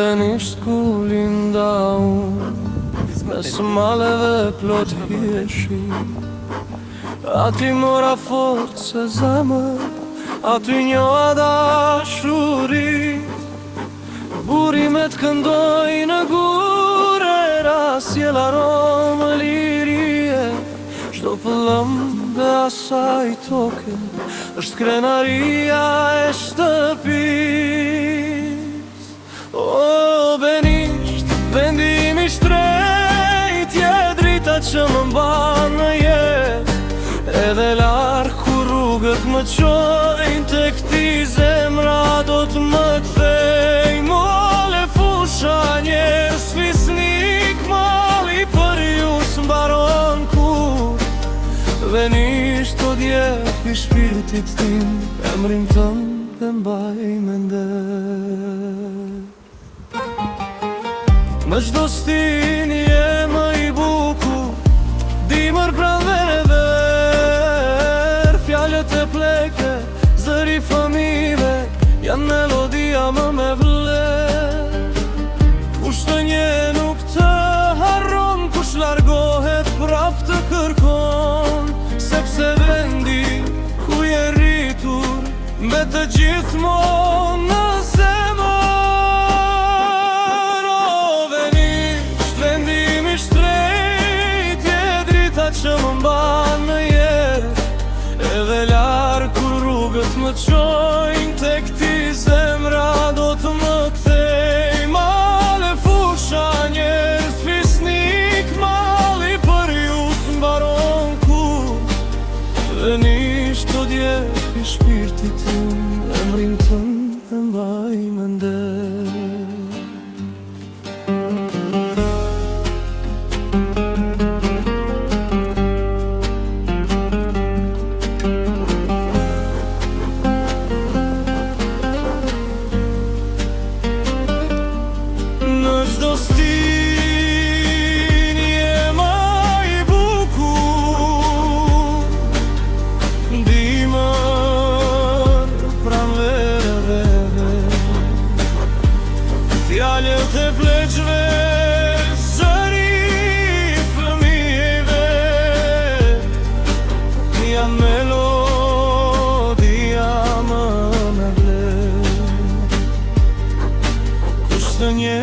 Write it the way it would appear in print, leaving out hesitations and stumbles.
Venisht ku linda unë, mes maleve plot hjeshi. Ati mora fort se zemër, aty njoha dashuri. Burimet këndoj në gure, rasje l'aromë lirie. Shdo pëllëm dhe asaj toke është krenaria e shtëpis. O, Benisht, vendimi shtrejt, je drita që më mban në jet. Edhe larë ku rrugët më qojnë, të këti zemra do të më kthej. Mole fusha njerës fisnik, mali për ju s'mbaron kur. Venisht o djep i shpirtit tim, emrin tëm dhe mbaj mender. Më gjdo stin je më i bukur, dimër pranver e ver. Fjallet e pleke, zëri fëmive, janë melodia më me vler. Kush të nje nuk të harron, kush largohet prap të kërkon. Sepse vendi ku je rritur, me të gjithmonë në zemër. O, Venisht, vendimi shtrejt, je drita që më mban në jet. Edhe larë ku rrugët më qojnë, te këti zemra do të më kthej. Male fusha njerës fisnik, mali për ju s'mbaron kur. Venisht o djep i shpirtit tim, emrin tëm dhe mbaj mender. Në gjdo stin je më i bukur, dimër pranvereve. Fjallet e pleqve, zëri fëmijëve, janë melodia më me vler. Kush të nje